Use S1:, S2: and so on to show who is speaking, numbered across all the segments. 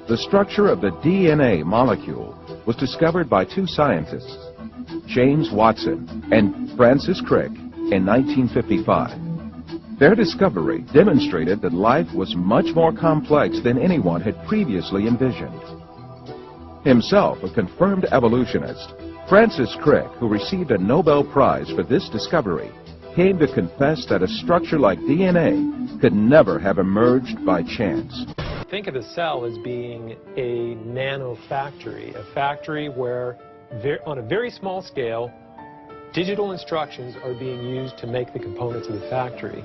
S1: The structure of the DNA molecule was discovered by two scientists, James Watson and Francis Crick, in 1955. Their discovery demonstrated that life was much more complex than anyone had previously envisioned. Himself a confirmed evolutionist, Francis Crick, who received a Nobel Prize for this discovery, came to confess that a structure like DNA could never have emerged by chance.
S2: Think of a cell as being a nanofactory, a factory where, on a very small scale, digital instructions are being used to make the components of the factory.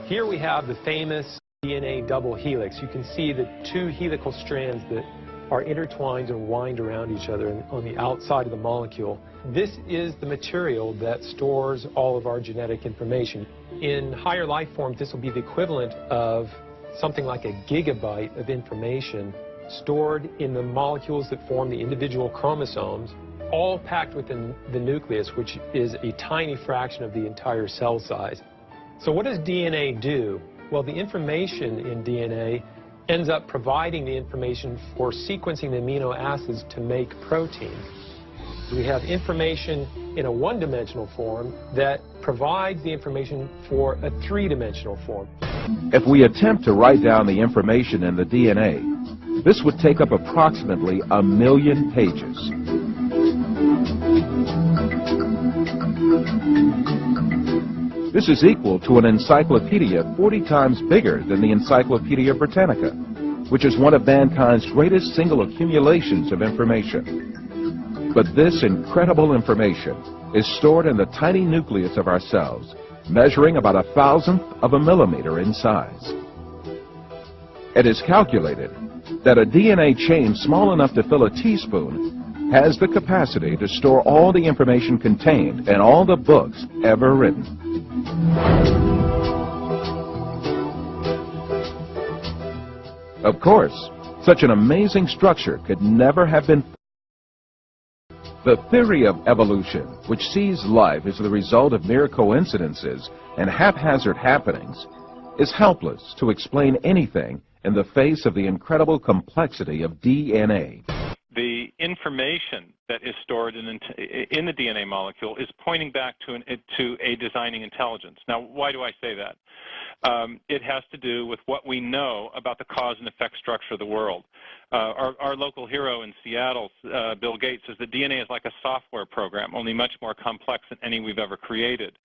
S2: Here we have the famous DNA double helix. You can see the two helical strands that are intertwined and wind around each other on the outside of the molecule. This is the material that stores all of our genetic information. In higher life forms, this will be the equivalent of something like a gigabyte of information stored in the molecules that form the individual chromosomes, all packed within the nucleus, which is a tiny fraction of the entire cell size. So what does DNA do? Well, the information in DNA ends up providing the information for sequencing the amino acids to make proteins. We have information in a one-dimensional form that provides the information for a three-dimensional form.
S1: If we attempt to write down the information in the DNA, this would take up approximately 1 million pages. This is equal to an encyclopedia 40 times bigger than the Encyclopedia Britannica, which is one of mankind's greatest single accumulations of information. But this incredible information is stored in the tiny nucleus of our cells, measuring about 1,000th of a millimeter in size. It is calculated that a DNA chain small enough to fill a teaspoon has the capacity to store all the information contained in all the books ever written. Of course, such an amazing structure could never have been. The theory of evolution, which sees life as the result of mere coincidences and haphazard happenings, is helpless to explain anything in the face of the incredible complexity of DNA.
S3: The information that is stored in the DNA molecule is pointing back to a designing intelligence. Now, why do I say that? It has to do with what we know about the cause and effect structure of the world. Our local hero in Seattle, Bill Gates, says that DNA is like a software program, only much more complex than any we've ever created.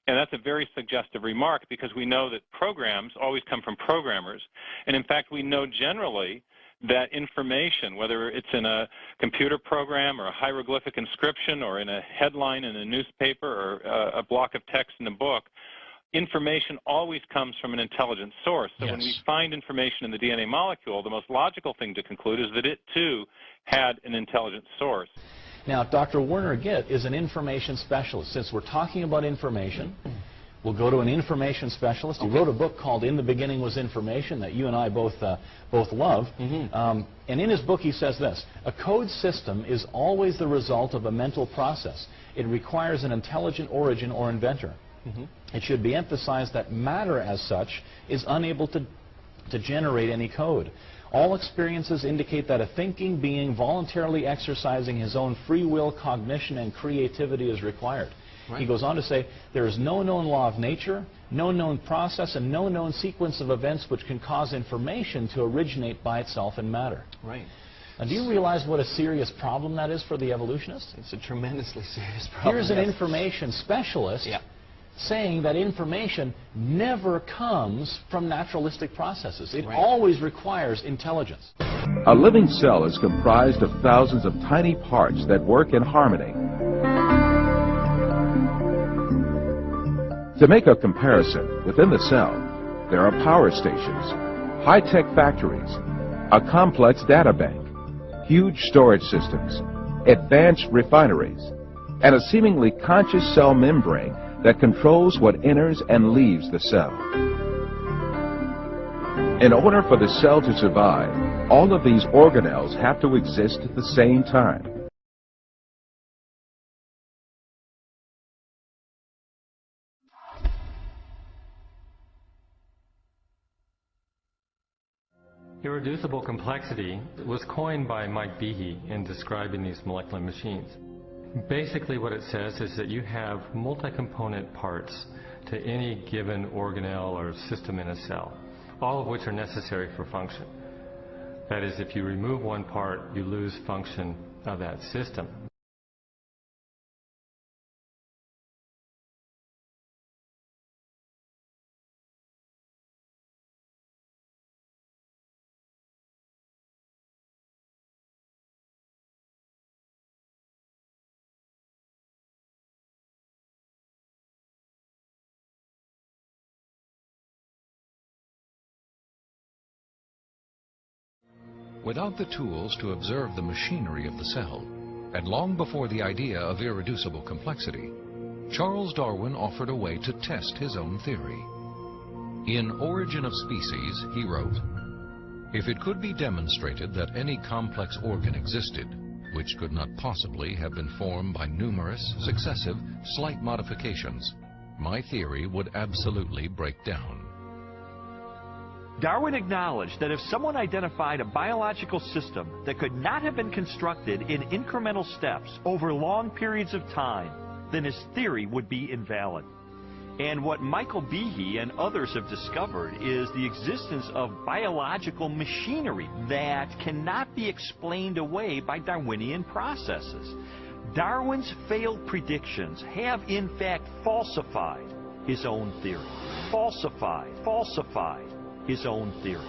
S3: And that's a very suggestive remark because we know that programs always come from programmers. And in fact, we know generally that information, whether it's in a computer program or a hieroglyphic inscription or in a headline in a newspaper or a block of text in a book, information always comes from an intelligent source. So when we find information in the DNA molecule, the most logical thing to conclude is that it, too, had an intelligent source.
S4: Now, Dr. Werner Gitt is an information specialist. Since we're talking about information, we'll go to an information specialist. He wrote a book called In the Beginning Was Information that you and I both love. And in his book he says this: a code system is always the result of a mental process. It requires an intelligent origin or inventor. It should be emphasized that matter as such is unable to generate any code. All experiences indicate that a thinking being voluntarily exercising his own free will, cognition, and creativity is required. He goes on to say, there is no known law of nature, no known process, and no known sequence of events which can cause information to originate by itself in matter. Now, do you realize what a serious problem that is for the evolutionists?
S5: It's a tremendously serious problem.
S4: Here's an information specialist saying that information never comes from naturalistic processes. It always requires intelligence.
S1: A living cell is comprised of thousands of tiny parts that work in harmony. To make a comparison, within the cell, there are power stations, high-tech factories, a complex data bank, huge storage systems, advanced refineries, and a seemingly conscious cell membrane that controls what enters and leaves the cell. In order for the cell to survive, all of these organelles have to exist at the same time.
S6: Irreducible complexity was coined by Mike Behe in describing these molecular machines. Basically what it says is that you have multi-component parts to any given organelle or system in a cell, all of which are necessary for function. That is, if you remove one part, you lose function of that system.
S7: Without the tools to observe the machinery of the cell, and long before the idea of irreducible complexity, Charles Darwin offered a way to test his own theory. In Origin of Species, he wrote, "If it could be demonstrated that any complex organ existed, which could not possibly have been formed by numerous, successive, slight modifications, my theory would absolutely break down."
S8: Darwin acknowledged that if someone identified a biological system that could not have been constructed in incremental steps over long periods of time, then his theory would be invalid. And what Michael Behe and others have discovered is the existence of biological machinery that cannot be explained away by Darwinian processes. Darwin's failed predictions have in fact falsified his own theory. Falsified his own theory.